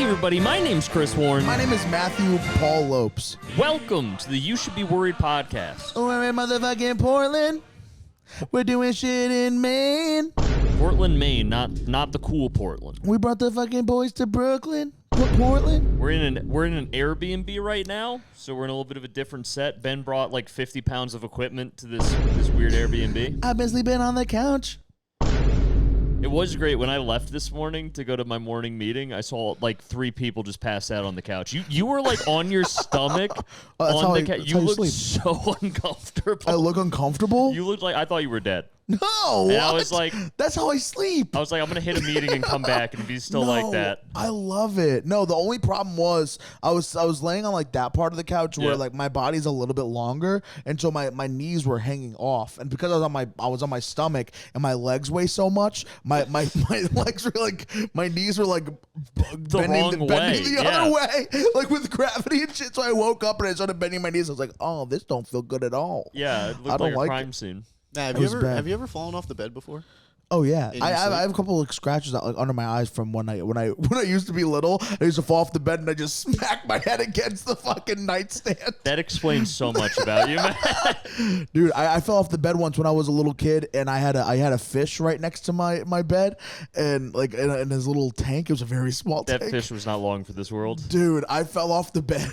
everybody. My name's Chris Warren. My name is Matthew Paul Lopes. Welcome to the You Should Be Worried podcast. Oh, we're in motherfucking Portland. We're doing shit in Maine. Portland, Maine, not the cool Portland. We brought the fucking boys to Brooklyn. Portland. We're in an Airbnb right now, so we're in a little bit of a different set. Ben brought like 50 pounds of equipment to this weird Airbnb. I've been sleeping on the couch. It was great. When I left this morning to go to my morning meeting, I saw like 3 people just pass out on the couch. You were like on your stomach on the couch. You looked so uncomfortable. I look uncomfortable? You looked like I thought you were dead. No, and I was like, that's how I sleep. I was like, I'm gonna hit a meeting and come back and be still like that. I love it. No, the only problem was I was laying on like that part of the couch where like my body's a little bit longer, and so my knees were hanging off, and because I was on my stomach and my legs weigh so much, my legs were like, my knees were like bending the other way, like with gravity and shit. So I woke up and I started bending my knees. I was like, oh, this don't feel good at all. Yeah, it looked like a crime scene. Nah, have you ever fallen off the bed before? Oh yeah, I have a couple of scratches like under my eyes from when I used to be little. I used to fall off the bed and I just smacked my head against the fucking nightstand. That explains so much about you, man. Dude, I fell off the bed once when I was a little kid, and I had a fish right next to my bed, and like in his little tank. It was a very small tank. That fish was not long for this world. Dude, I fell off the bed.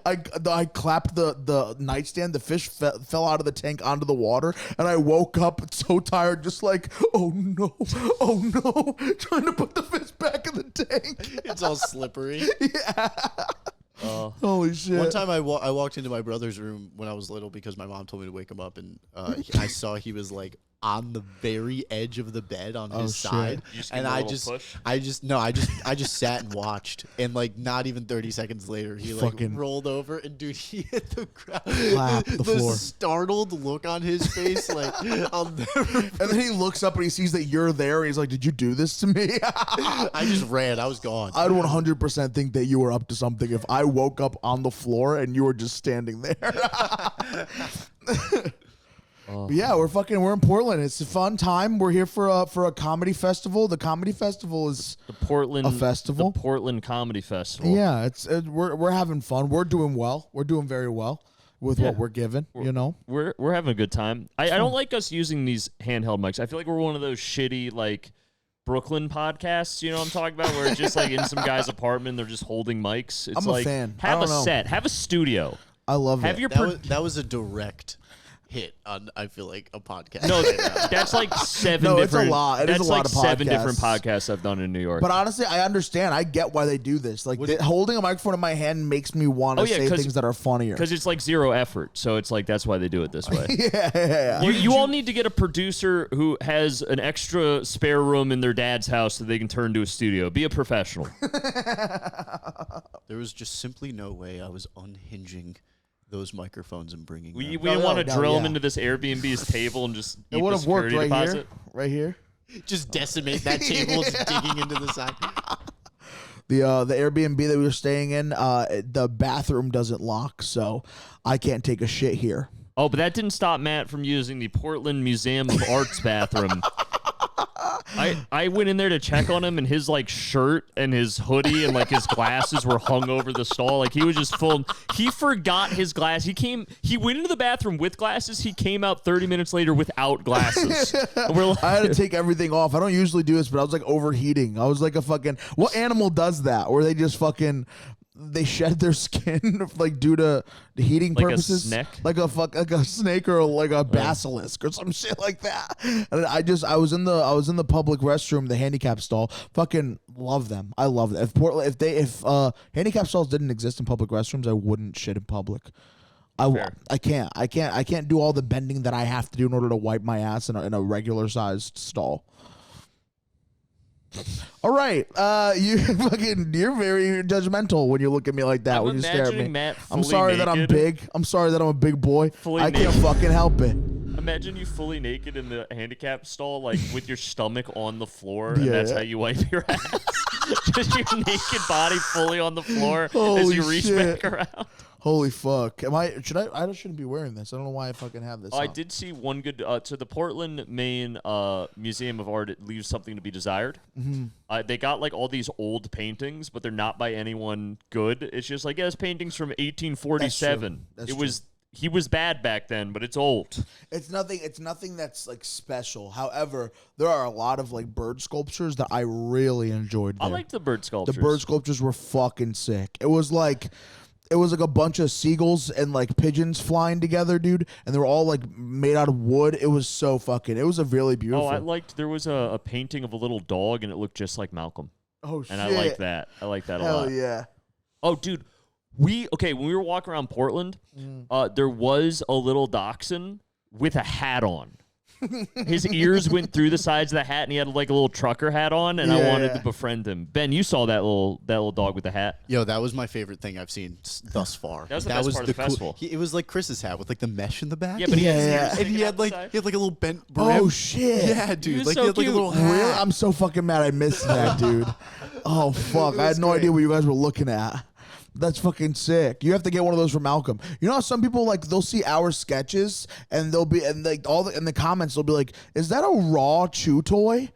I clapped the nightstand. The fish fell out of the tank onto the water, and I woke up so tired, just like, oh no, trying to put the fish back in the tank. It's all slippery. Yeah. Holy shit. One time I walked into my brother's room when I was little because my mom told me to wake him up, and I saw he was like on the very edge of the bed on his side, and I just sat and watched, and like not even 30 seconds later he like rolled over, and dude, he hit the ground. The floor. Startled look on his face, like I'll never. And then he looks up and he sees that you're there, and he's like, "Did you do this to me?" I just ran. I was gone. I'd 100% think that you were up to something if I woke up on the floor and you were just standing there. Yeah, we're in Portland. It's a fun time. We're here for a comedy festival. The comedy festival is a festival. The Portland Comedy Festival. Yeah, we're having fun. We're doing well. We're doing very well with what we're given. We're having a good time. I don't like us using these handheld mics. I feel like we're one of those shitty like Brooklyn podcasts, you know what I'm talking about, where it's just like in some guy's apartment, they're just holding mics. It's I'm like, a fan. Have a set, have a studio. I love it. That was a direct hit on, I feel like, a podcast. No, that's like 7 different. It's a lot. That's like of 7 podcasts. different podcasts I've done in New York. But honestly, I understand. I get why they do this. Like holding a microphone in my hand makes me want to say things that are funnier. Because it's like 0 effort. So it's like that's why they do it this way. Yeah. You all need to get a producer who has an extra spare room in their dad's house that they can turn to a studio. Be a professional. There was just simply no way I was unhinging those microphones and bringing we didn't want to drill them into this Airbnb's table and just it would have worked right here. Just decimate that table, just digging into the side. The Airbnb that we were staying in, the bathroom doesn't lock, so I can't take a shit here. Oh, but that didn't stop Matt from using the Portland Museum of Art's bathroom. I went in there to check on him, and his like shirt and his hoodie and like his glasses were hung over the stall. Like he was just full. He forgot his glass. He went into the bathroom with glasses. He came out 30 minutes later without glasses. I had to take everything off. I don't usually do this, but I was like overheating. I was like a fucking, what animal does that? Where they just fucking, they shed their skin like due to heating purposes, like a snake or like a basilisk or some shit like that. And I was in the public restroom, the handicap stall. Fucking love them. I love them. If handicap stalls didn't exist in public restrooms, I wouldn't shit in public. I can't do all the bending that I have to do in order to wipe my ass in a regular sized stall. All right, you're very judgmental when you look at me like that. When you stare at me, Matt I'm sorry naked. that I'm big. I'm sorry that I'm a big boy. I can't fucking help it. Imagine you fully naked in the handicap stall, like with your stomach on the floor, and that's how you wipe your ass. Just your naked body fully on the floor Holy as you reach shit. back around. Holy fuck! I shouldn't be wearing this. I don't know why I fucking have this. I did see one good. So the Portland, Maine Museum of Art, it leaves something to be desired. Mm-hmm. They got like all these old paintings, but they're not by anyone good. It's just like, yeah, this painting's from 1847. That's it true. was. He was bad back then, but it's old. It's nothing that's like special. However, there are a lot of like bird sculptures that I really enjoyed there. I liked the bird sculptures. The bird sculptures were fucking sick. It was like a bunch of seagulls and like pigeons flying together, dude, and they were all like made out of wood. It was so fucking. It was a really beautiful. Oh, I liked. There was a painting of a little dog, and it looked just like Malcolm. Oh shit! And I like that. I like that a lot. Hell yeah! Oh, dude, when we were walking around Portland, there was a little dachshund with a hat on. His ears went through the sides of the hat, and he had like a little trucker hat on, and I wanted to befriend him. Ben, you saw that little dog with the hat. Yo, that was my favorite thing I've seen thus far. That was the best part of the festival. It was like Chris's hat with like the mesh in the back. Yeah, but he had like a little bent brim. Oh shit! Yeah, dude. Like he had like a little hat. Really? I'm so fucking mad I missed that, dude. Oh fuck! I had no idea what you guys were looking at. That's fucking sick. You have to get one of those for Malcolm. You know how some people like they'll see our sketches and they'll be in the comments they'll be like, "Is that a raw chew toy?"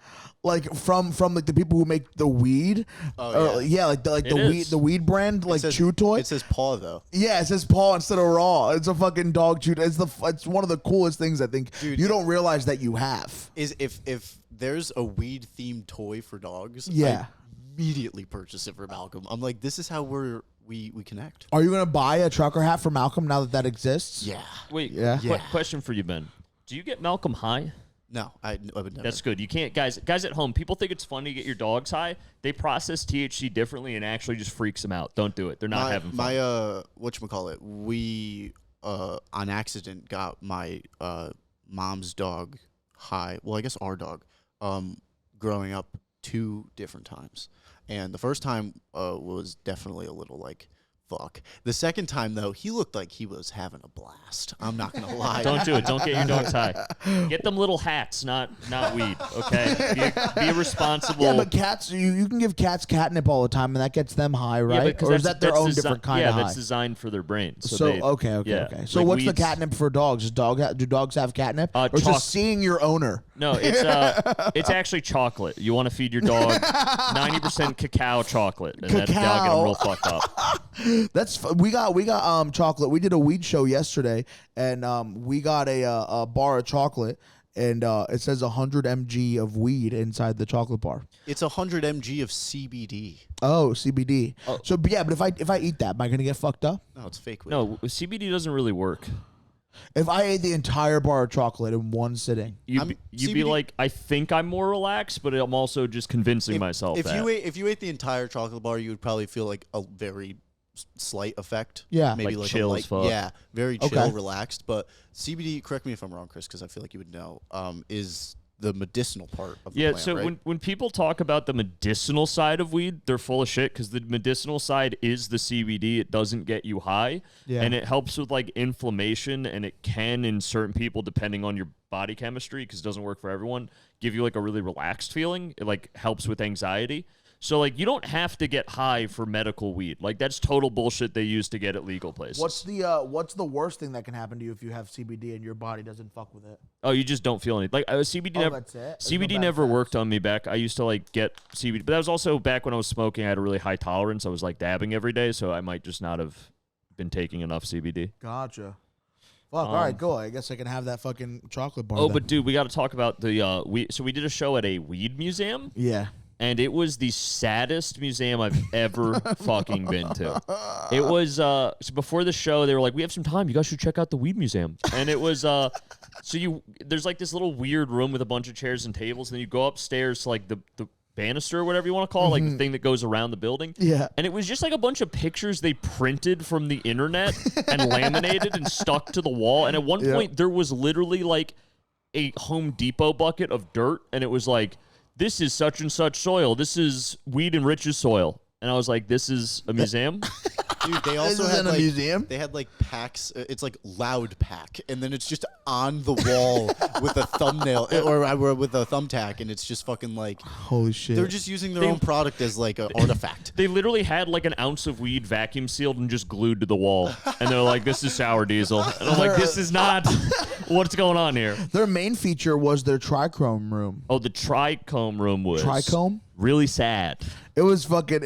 Like from like the people who make the weed. Oh yeah, like the weed brand like chew toy. It says paw though. Yeah, it says paw instead of raw. It's a fucking dog chew. It's one of the coolest things I think. Dude, you don't realize that you have. Is if there's a weed themed toy for dogs, yeah, I immediately purchase it for Malcolm. I'm like, this is how we connect. Are you gonna buy a trucker hat for Malcolm now that exists? Yeah. Wait. Yeah. Question for you, Ben. Do you get Malcolm high? No, I would never. That's good. You can't, guys at home. People think it's fun to get your dogs high. They process THC differently, and it actually just freaks them out. Don't do it. They're not having fun. My whatchamacallit, we on accident got my mom's dog high. Well, I guess our dog. Growing up 2 different times. And the first time was definitely a little like, fuck. The second time, though, he looked like he was having a blast. I'm not going to lie. Don't do it. Don't get your dogs high. Get them little hats, not weed, okay? Be responsible. Yeah, but cats, you can give cats catnip all the time, and that gets them high, right? Yeah, or is that their own different kind of high? Yeah, that's designed for their brains. Okay. So like what's the weeds, catnip for dogs? Do dogs have catnip? Or just seeing your owner? No, it's actually chocolate. You want to feed your dog 90% cacao chocolate, and that'll get them real fucked up. We got chocolate. We did a weed show yesterday, and we got a bar of chocolate, and it says 100 mg of weed inside the chocolate bar. It's 100 mg of CBD. Oh, CBD. Oh. So yeah, but if I eat that, am I gonna get fucked up? No, it's fake weed. No, CBD doesn't really work. If I ate the entire bar of chocolate in one sitting, you'd be like, I think I'm more relaxed, but I'm also just convincing myself that. If you ate the entire chocolate bar, you would probably feel like a very slight effect. Yeah. Maybe like like chill a light, as fuck. yeah, very chill, relaxed. But CBD, correct me if I'm wrong, Chris, because I feel like you would know, is the medicinal part of the plant, so right? when people talk about the medicinal side of weed, they're full of shit because the medicinal side is the CBD. It doesn't get you high, and it helps with like inflammation, and it can, in certain people, depending on your body chemistry, because it doesn't work for everyone, give you like a really relaxed feeling. It like helps with anxiety. So, like, you don't have to get high for medical weed. Like, that's total bullshit they use to get at legal places. what's the worst thing that can happen to you if you have CBD and your body doesn't fuck with it? Oh, you just don't feel anything. Like, CBD that's it? CBD never worked on me back. I used to, like, get CBD. But that was also back when I was smoking. I had a really high tolerance. I was, like, dabbing every day, so I might just not have been taking enough CBD. Gotcha. Fuck, all right, cool. I guess I can have that fucking chocolate bar. Oh, then. but, dude, we got to talk about the so we did a show at a weed museum. Yeah. And it was the saddest museum I've ever fucking been to. It was so before the show, they were like, "We have some time. You guys should check out the weed museum." And it was there's like this little weird room with a bunch of chairs and tables, and then you go upstairs to like the banister or whatever you want to call it, like the thing that goes around the building. Yeah. And it was just like a bunch of pictures they printed from the internet and laminated and stuck to the wall. And at one point, there was literally like a Home Depot bucket of dirt, and it was like, this is such and such soil. This is Weed and Rich's soil. And I was like, this is a museum? Dude, they also this is had in a like museum. They had like packs. It's like loud pack, and then it's just on the wall with a thumbnail or with a thumbtack, and it's just fucking like holy shit. They're just using their own product as like an artifact. They literally had like an ounce of weed vacuum sealed and just glued to the wall, and they're like, "This is sour diesel," and I'm like, "This is not what's going on here." Their main feature was their Trichome Room. Oh, the Trichome Room was Trichome? really sad. It was fucking.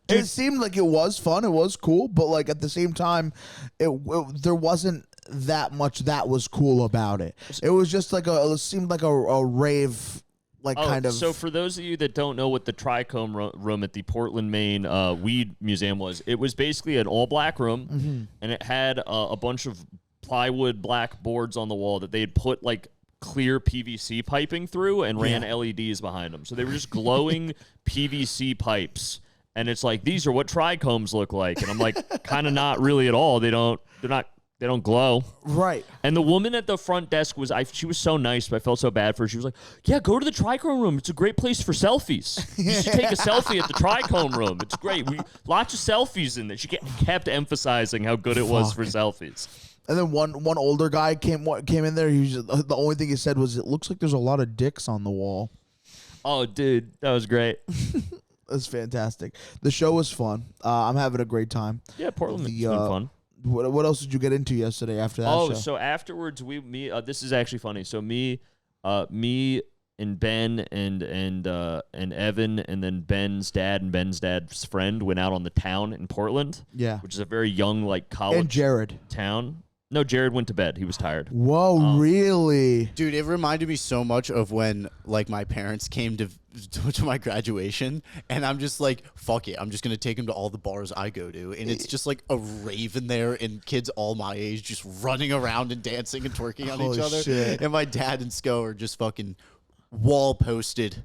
It seemed like it was fun. It was cool, but like at the same time, there wasn't that much that was cool about it. It was just like it seemed like a rave, like kind of. So for those of you that don't know what the Trichome Room at the Portland, Maine Weed Museum was, it was basically an all-black room, and it had a bunch of plywood black boards on the wall that they had put like clear PVC piping through and ran LEDs behind them. So they were just glowing PVC pipes. And it's like, these are what trichomes look like. And I'm like, kind of not really at all. They don't glow. Right. And the woman at the front desk she was so nice, but I felt so bad for her. She was like, yeah, go to the Trichome Room. It's a great place for selfies. You should take a selfie at the Trichome Room. It's great. Lots of selfies in there. She kept emphasizing how good it was for selfies. And then one older guy came in there. He was just, the only thing he said was, "It looks like there's a lot of dicks on the wall." Oh, dude, that was great. That's fantastic. The show was fun. I'm having a great time. Yeah, Portland's been fun. What else did you get into yesterday after that show? So afterwards, this is actually funny. So me and Ben and Evan and then Ben's dad and Ben's dad's friend went out on the town in Portland. Yeah, which is a very young like college and Jared town. No, Jared went to bed. He was tired. Whoa, really? Dude, it reminded me so much of when like my parents came to my graduation, and I'm just like, fuck it. I'm just going to take them to all the bars I go to, and it's just like a rave in there, and kids all my age just running around and dancing and twerking on each other. Shit. And my dad and Sco are just fucking wall posted.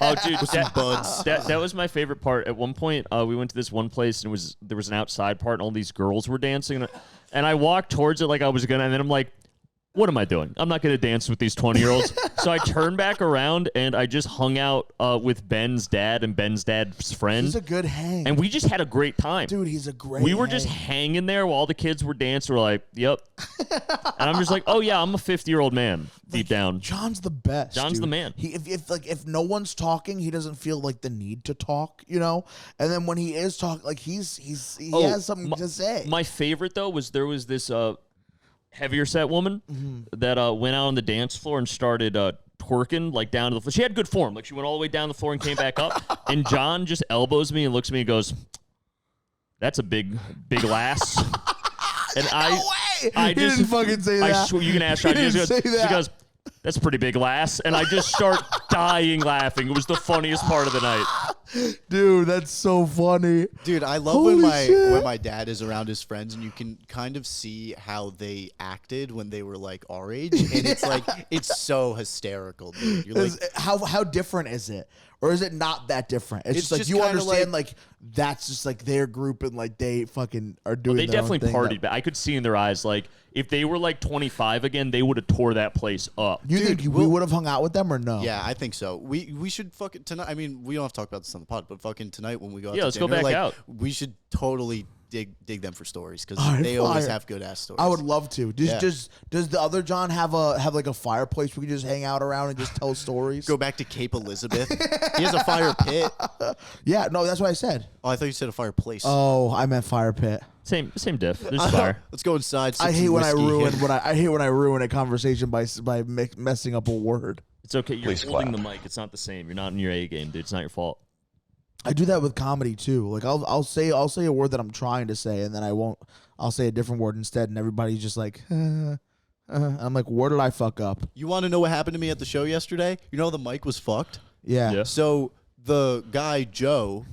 Oh, dude, buds. That was my favorite part. At one point, we went to this one place, and there was an outside part, and all these girls were dancing, and I walked towards it like I was gonna, and then I'm like, what am I doing? I'm not going to dance with these 20-year-olds. So I turned back around, and I just hung out with Ben's dad and Ben's dad's friend. He's a good hang. And we just had a great time. Dude, he's a great We were just hanging there while the kids were dancing. We're like, yep. And I'm just like, oh, yeah, I'm a 50-year-old man deep down. John's the best. John's the man. If no one's talking, he doesn't feel like the need to talk, you know? And then when he is talking, like he has something to say. My favorite, though, was there was this heavier set woman that went out on the dance floor and started twerking like down to the floor. She had good form. Like she went all the way down the floor and came back up. And John just elbows me and looks at me and goes, "That's a big lass." And I just didn't fucking say that. I swear, you can ask her. She goes, "That's a pretty big lass." And I just start dying laughing. It was the funniest part of the night. Dude, that's so funny. Dude, I love when my dad is around his friends, and you can kind of see how they acted when they were like our age, and it's like it's so hysterical, dude. You're like, how different is it? Or is it not that different? It's just like you understand like that's just like their group and like they fucking are doing they their definitely own thing. partied, but I could see in their eyes like if they were like 25 again, they would have tore that place up. You think we would have hung out with them or no? Yeah, I think so. We should fucking tonight. I mean, we don't have to talk about this on the pod, but fucking tonight when we go out to let's dinner, go back out. We should totally dig them for stories because they always have good ass stories. I would love to. Does the other John have like a fireplace we can just hang out around and just tell stories? Go back to Cape Elizabeth. He has a fire pit. Yeah, no, that's what I said. Oh, I thought you said a fireplace. Oh, I meant fire pit. Same diff. There's fire. Let's go inside. I hate when I ruin a conversation by messing up a word. It's okay. You're holding the mic. It's not the same. You're not in your A game, dude. It's not your fault. I do that with comedy too. Like I'll say a word that I'm trying to say, and then I'll say a different word instead, and everybody's just like, I'm like, where did I fuck up? You want to know what happened to me at the show yesterday? You know the mic was fucked. Yeah. So the guy Joe,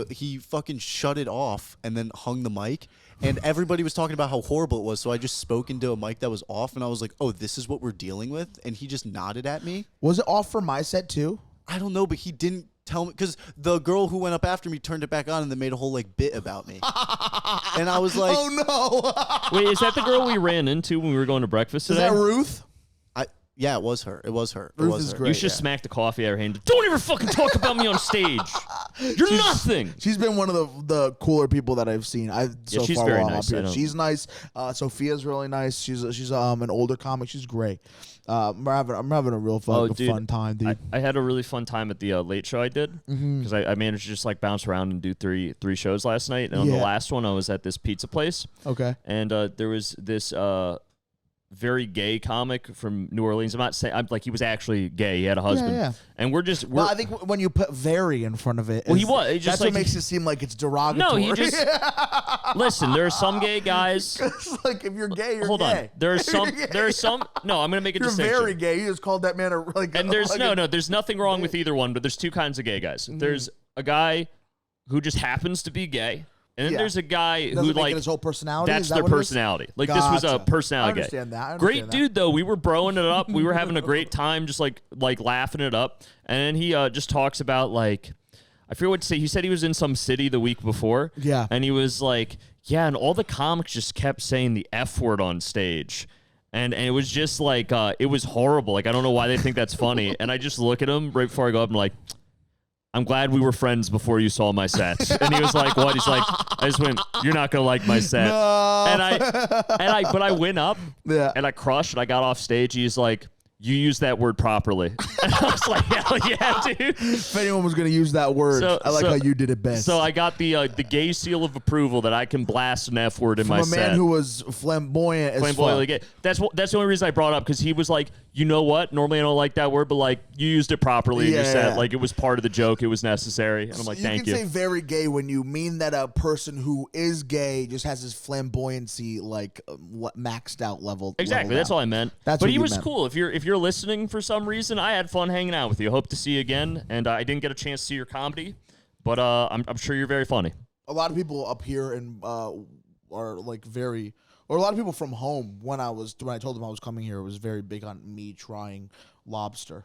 he fucking shut it off and then hung the mic, and everybody was talking about how horrible it was. So I just spoke into a mic that was off, and I was like, oh, this is what we're dealing with, and he just nodded at me. Was it off for my set too? I don't know, but he didn't tell me because the girl who went up after me turned it back on and then made a whole like bit about me. And I was like, oh no. Wait, is that the girl we ran into when we were going to breakfast today? Is that Ruth? Yeah, it was her. It was her. Ruth is great. You should smack the coffee out of her hand. Don't ever fucking talk about me on stage. You're nothing. She's been one of the cooler people that I've seen. She's far very while I'm nice. up here. She's nice. Sophia's really nice. She's an older comic. She's great. I'm having a real fun time, dude. I had a really fun time at the late show I did because I managed to just like bounce around and do three shows last night. And on the last one, I was at this pizza place. Okay. And there was this very gay comic from New Orleans. I'm not saying he was actually gay. He had a husband. Yeah. And we're I think when you put "very" in front of it, he was. Just that's what makes it seem like it's derogatory. No, he just listen. There are some gay guys. Like if you're gay, you're Hold gay. on. There are some. No, I'm gonna make a distinction. You're very gay. You just called that man And there's there's nothing wrong with either one. But there's two kinds of gay guys. There's a guy who just happens to be gay. And then there's a guy who his whole personality. That's their personality. Like this was a personality. I understand that. Great dude though. We were broing it up. We were having a great time, just like laughing it up. And then he just talks about like, I forget what to say. He said he was in some city the week before. Yeah. And he was like, yeah, and all the comics just kept saying the F word on stage. And it was just like, it was horrible. Like I don't know why they think that's funny. And I just look at him right before I go up and like, I'm glad we were friends before you saw my set. And he was like, what? He's like, I just went, you're not going to like my set. No. But I went up and I crushed and I got off stage. He's like, you use that word properly. And I was like, hell yeah, dude. If anyone was going to use that word, I like how you did it best. So I got the gay seal of approval that I can blast an F word in my set. From a man who was flamboyant as Flamboyantly gay. That's the only reason I brought it up, because he was like, you know what? Normally I don't like that word, but like you used it properly in your set. Like it was part of the joke. It was necessary. And I'm like, thank you. You can say very gay when you mean that a person who is gay just has his flamboyancy like maxed out level. Exactly. That's all I meant. But he was cool. If you're listening for some reason, I had fun hanging out with you. Hope to see you again. And I didn't get a chance to see your comedy, but I'm sure you're very funny. A lot of people up here are like very. Or a lot of people from home, when I told them I was coming here, was very big on me trying lobster,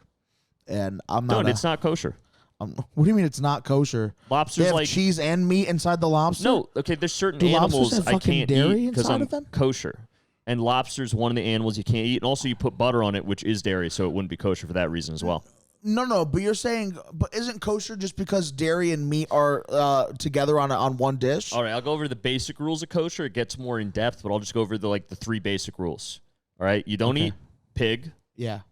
and I'm not. No, it's not kosher. What do you mean it's not kosher? Lobster's they have like cheese and meat inside the lobster. No, okay. There's certain animals I can't eat because I'm them? kosher, and lobster's one of the animals you can't eat. And also, you put butter on it, which is dairy, so it wouldn't be kosher for that reason as well. No, but you're saying, but isn't kosher just because dairy and meat are together on one dish? All right, I'll go over the basic rules of kosher. It gets more in depth, but I'll just go over the three basic rules. All right, you don't eat pig,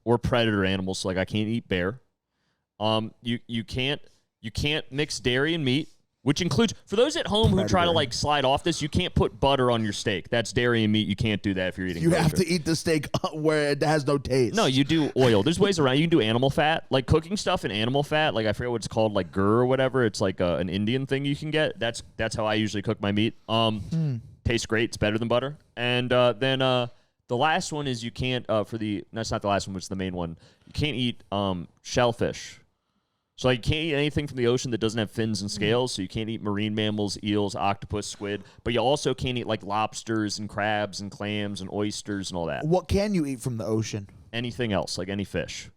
or predator animals. So like I can't eat bear. You can't mix dairy and meat, which includes, for those at home who try to slide off this, you can't put butter on your steak. That's dairy and meat. You can't do that if you're eating kosher. You have to eat the steak where it has no taste. No, you do oil. There's ways around. You can do animal fat. Like cooking stuff in animal fat, like I forget what it's called, like gur or whatever. It's like an Indian thing you can get. That's how I usually cook my meat. Tastes great. It's better than butter. And then the last one is you can't, no, it's not the last one, but it's the main one. You can't eat shellfish. So you can't eat anything from the ocean that doesn't have fins and scales. So you can't eat marine mammals, eels, octopus, squid. But you also can't eat like lobsters and crabs and clams and oysters and all that. What can you eat from the ocean? Anything else, like any fish.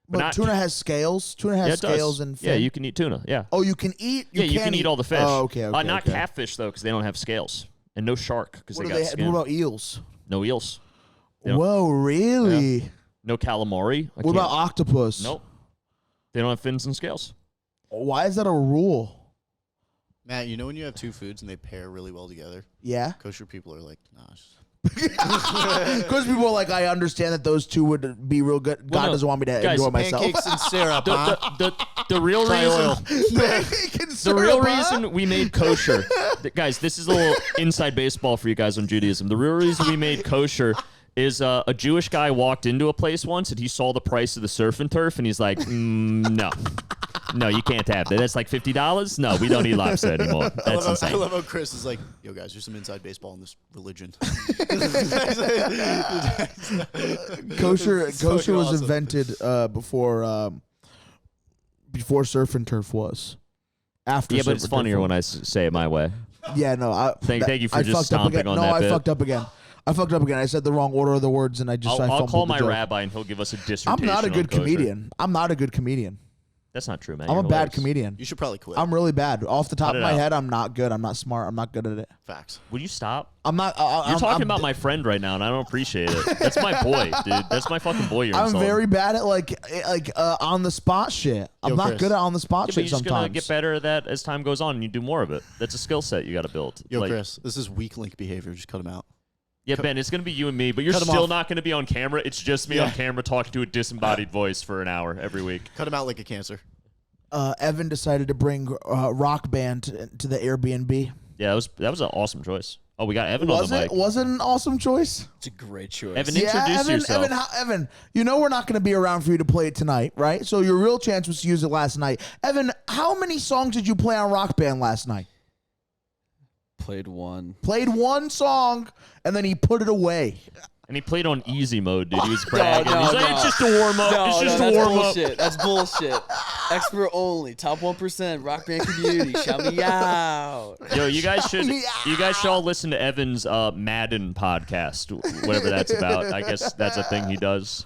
But tuna has scales. Tuna has scales and fin. Yeah, you can eat tuna. Yeah. Oh, you can eat. You can eat all the fish. Oh, okay. Not catfish though, because they don't have scales, and no shark because they got skin. What about eels? No eels. Whoa, really? Yeah. No calamari. What about octopus? Nope. They don't have fins and scales. Why is that a rule? Matt, you know when you have two foods and they pair really well together? Yeah. Kosher people are like, nah. Kosher people are like, I understand that those two would be real good. God doesn't want me to enjoy myself. Pancakes and syrup, the real reason we made kosher, guys, this is a little inside baseball for you guys on Judaism. The real reason we made kosher is a Jewish guy walked into a place once and he saw the price of the surf and turf and he's like, no, you can't have that. That's like $50. No, we don't eat lobster anymore. That's insane. I love how Chris is like, yo guys, there's some inside baseball in this religion. Kosher was invented before surf and turf was. After but it's funnier when I say it my way. Yeah, no. Thank you for just stomping on that bit. No, I fucked up again. I said the wrong order of the words, and I I'll call my rabbi, and he'll give us a dissertation. I'm not a good comedian. That's not true, man. I'm You're a bad hilarious. comedian. You should probably quit. I'm really bad. Off the top Cut of it my out. head, I'm not good. I'm not smart. I'm not good at it. Facts. Will you stop? I'm not. You're talking about my friend right now, and I don't appreciate it. That's my boy, dude. That's my fucking boy. You're I'm insulting. very bad at like on the spot shit. I'm not Chris. good at on the spot Yeah, but shit you're just sometimes. gonna get better at that as time goes on, and you do more of it. That's a skill set you got to build. Yo, Like, Chris, this is weak link behavior. Just cut him out. Yeah, Ben, it's going to be you and me, but you're Cut 'em still off. not going to be on camera. It's just me on camera talking to a disembodied voice for an hour every week. Cut him out like a cancer. Evan decided to bring Rock Band to the Airbnb. Yeah, that was an awesome choice. Oh, we got Evan on the mic. Was it an awesome choice? It's a great choice. Evan, introduce yourself. Evan, you know we're not going to be around for you to play it tonight, right? So your real chance was to use it last night. Evan, how many songs did you play on Rock Band last night? Played one. Played one song, and then he put it away. And he played on easy mode, dude. He was bragging. He's like, it's just a warm-up. No, it's just that's a warm-up. bullshit. That's bullshit. Expert only. Top 1%. Rock band community. Shout me out. Yo, you guys should all listen to Evan's Madden podcast, whatever that's about. I guess that's a thing he does.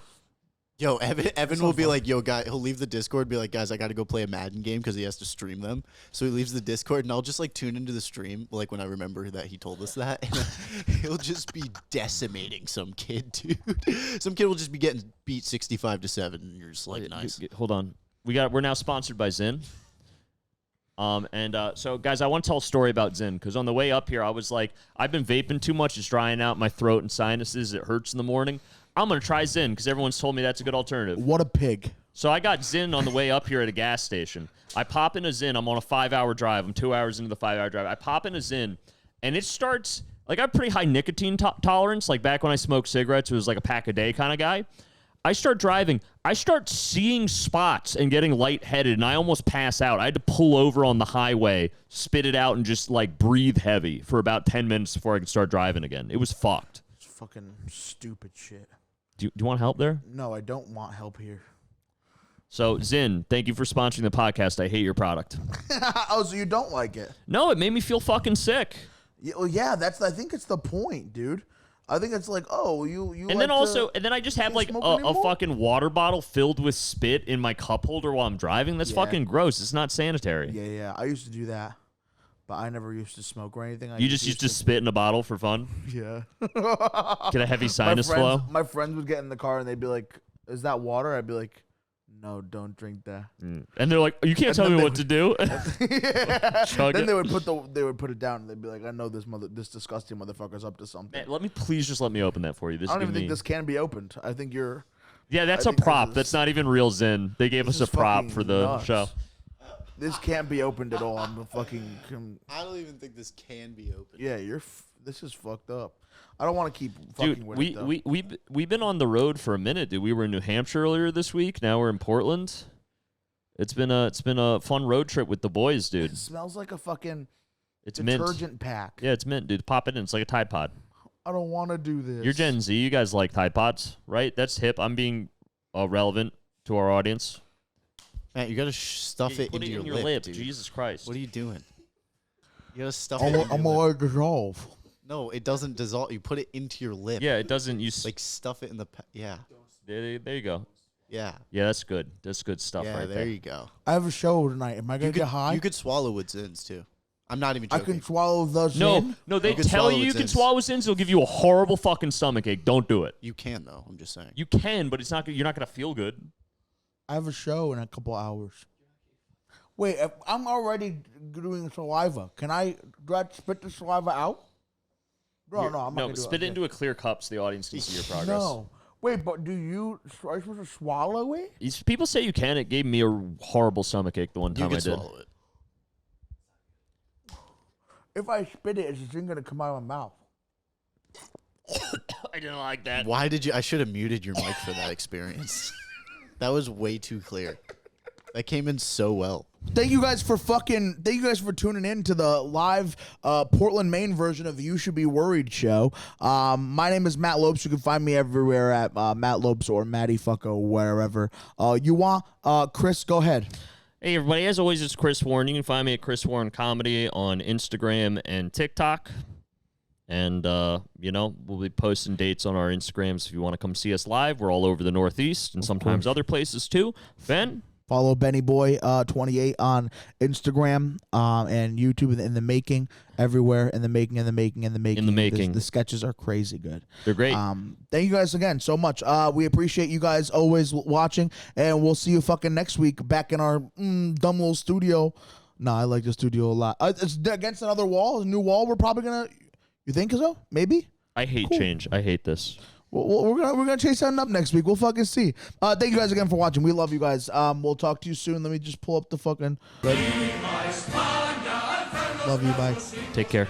Yo, Evan will be like, yo, guy, he'll leave the Discord, be like, guys, I got to go play a Madden game because he has to stream them. So he leaves the Discord, and I'll just like tune into the stream, like when I remember that he told us that, and he'll just be decimating some kid, dude. Some kid will just be getting beat 65-7, and you're just like, nice. Hold on. We're now sponsored by Zyn. So guys, I want to tell a story about Zyn because on the way up here, I was like, I've been vaping too much. It's drying out my throat and sinuses. It hurts in the morning. I'm going to try Zyn because everyone's told me that's a good alternative. What a pig. So I got Zyn on the way up here at a gas station. I pop in a Zyn. I'm on a 5-hour drive. I'm 2 hours into the 5-hour drive. I pop in a Zyn, and it starts, like I have pretty high nicotine tolerance. Like back when I smoked cigarettes, it was like a pack a day kind of guy. I start driving. I start seeing spots and getting lightheaded, and I almost pass out. I had to pull over on the highway, spit it out, and just like breathe heavy for about 10 minutes before I could start driving again. It was fucked. It's fucking stupid shit. Do you want help there? No, I don't want help here. So, Zyn, thank you for sponsoring the podcast. I hate your product. Oh, so you don't like it? No, it made me feel fucking sick. Yeah, well, yeah, I think it's the point, dude. I think it's like, oh, you. And then I just have like a fucking water bottle filled with spit in my cup holder while I'm driving. That's fucking gross. It's not sanitary. Yeah. I used to do that, but I never used to smoke or anything. You just used to spit in a bottle for fun? Yeah. Get a heavy sinus flow? My friends would get in the car and they'd be like, "Is that water?" I'd be like, "No, don't drink that." And they're like, "You can't tell me what to do." Then they would put it down and they'd be like, "I know this disgusting motherfucker's up to something." Man, let me open that for you. I don't even think this can be opened. I think you're. Yeah, that's a prop. That's not even real Zyn. They gave us a prop for the show. This can't be opened at all. I'm a fucking. I don't even think this can be opened. Yeah, this is fucked up. I don't want to keep fucking with it, though. We've been on the road for a minute, dude. We were in New Hampshire earlier this week. Now we're in Portland. It's been a fun road trip with the boys, dude. It smells like a fucking detergent mint pack. Yeah, it's mint, dude. Pop it in. It's like a Tide Pod. I don't want to do this. You're Gen Z. You guys like Tide Pods, right? That's hip. I'm being relevant to our audience. Matt, you gotta stuff it into your lip, dude. Jesus Christ! What are you doing? You gotta stuff it. I'm gonna let it dissolve. No, it doesn't dissolve. You put it into your lip. Yeah, it doesn't. You like stuff it in the. Yeah. There you go. Yeah. Yeah, that's good. That's good stuff right there. There you go. I have a show tonight. Am I gonna get high? You could swallow with Zins too. I'm not even joking. I can swallow the Zyn? No, they tell you can swallow Zins. It'll give you a horrible fucking stomach ache. Don't do it. You can though. I'm just saying. You can, but it's not. You're not gonna feel good. I have a show in a couple hours. Wait, if I'm already doing saliva. Do I spit the saliva out? No, I'm not gonna do spit it into a clear cup so the audience can see your progress. No. Wait, but are you supposed to swallow it? People say you can. It gave me a horrible stomach ache the one time I did. You can swallow it. If I spit it, is the thing gonna come out of my mouth? I didn't like that. Why did you? I should have muted your mic for that experience. That was way too clear. That came in so well. Thank you guys for tuning in to the live Portland, Maine version of the You Should Be Worried show. My name is Matt Lopes. You can find me everywhere at Matt Lopes or Matty Fucko, wherever you want. Chris, go ahead. Hey, everybody. As always, it's Chris Warren. You can find me at Chris Warren Comedy on Instagram and TikTok. And, we'll be posting dates on our Instagrams if you want to come see us live. We're all over the Northeast and sometimes other places, too. Ben? Follow Benny Boy 28 on Instagram and YouTube. In the making, everywhere. In the making. The sketches are crazy good. They're great. Thank you guys again so much. We appreciate you guys always watching, and we'll see you fucking next week back in our dumb little studio. No, I like the studio a lot. It's against another wall, a new wall. We're probably gonna. You think so? Maybe. I hate change. I hate this. We're gonna chase something up next week. We'll fucking see. Thank you guys again for watching. We love you guys. We'll talk to you soon. Let me just pull up the fucking. Ready? Love you. Bye. Take care.